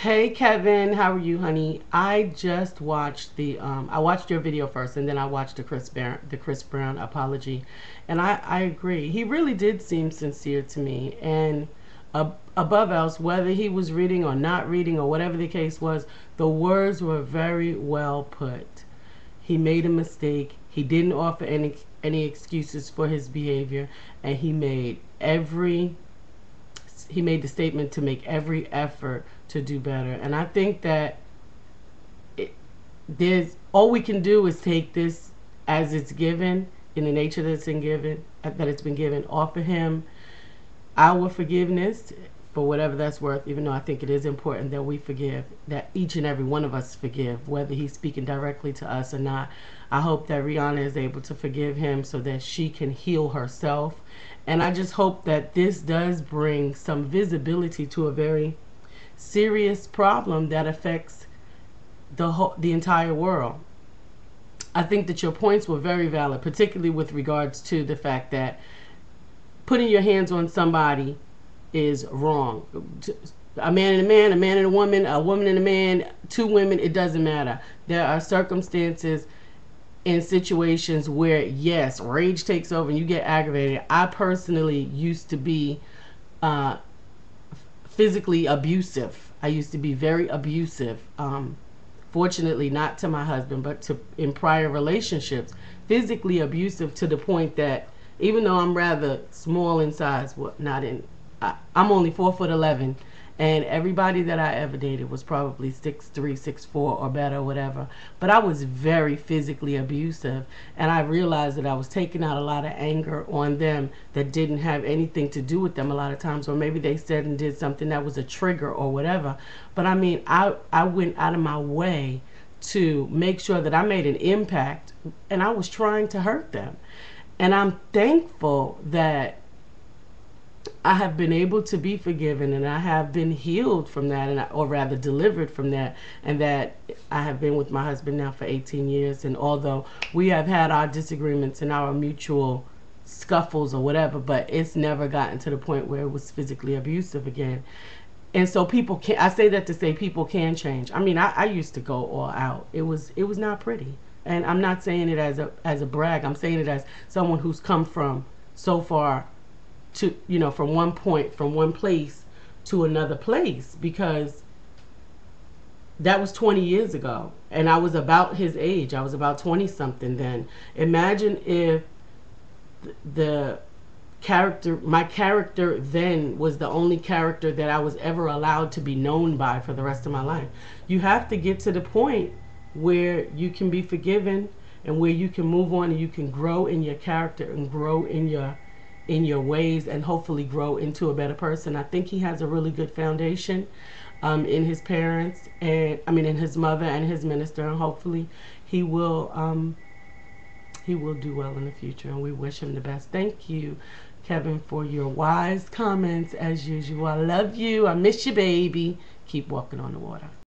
Hey Kevin, how are you, honey? I just watched the I watched your video first, and then I watched the Chris Brown apology, and I agree. He really did seem sincere to me, and above else, whether he was reading or not reading or whatever the case was, the words were very well put. He made a mistake. He didn't offer any excuses for his behavior, and he made the statement to make every effort to do better. And I think that there's all we can do is take this as it's given, in the nature that it's been given, offer him our forgiveness for whatever that's worth, even though I think it is important that we forgive, that each and every one of us forgive, whether he's speaking directly to us or not. I hope that Rihanna is able to forgive him so that she can heal herself. And I just hope that this does bring some visibility to a very serious problem that affects the entire world. I think that your points were very valid, particularly with regards to the fact that putting your hands on somebody is wrong. A man and a man and a woman and a man, two women, it doesn't matter. There are circumstances in situations where, yes, rage takes over and you get aggravated. I personally used to be physically abusive. I used to be very abusive. Fortunately, not to my husband, but in prior relationships, physically abusive to the point that even though I'm rather small in size, I'm only 4'11", and everybody that I ever dated was probably 6'3", 6'4", or better, whatever. But I was very physically abusive, and I realized that I was taking out a lot of anger on them that didn't have anything to do with them a lot of times, or maybe they said and did something that was a trigger or whatever. But I mean, I went out of my way to make sure that I made an impact, and I was trying to hurt them. And I'm thankful that I have been able to be forgiven, and I have been healed from that, or rather delivered from that, and that I have been with my husband now for 18 years. And although we have had our disagreements and our mutual scuffles or whatever, but it's never gotten to the point where it was physically abusive again. And so people can, I say that to say people can change. I mean, I used to go all out. It was not pretty. And I'm not saying it as a brag. I'm saying it as someone who's come from so far to, from one point, from one place to another place, because that was 20 years ago, and I was about his age. I was about 20 something then. Imagine if my character then was the only character that I was ever allowed to be known by for the rest of my life. You have to get to the point where you can be forgiven, and where you can move on, and you can grow in your character and grow in your ways, and hopefully grow into a better person. I think he has a really good foundation in his parents, and in his mother and his minister, and hopefully he will do well in the future, and we wish him the best. Thank you, Kevin, for your wise comments as usual. I love you. I miss you, baby. Keep walking on the water.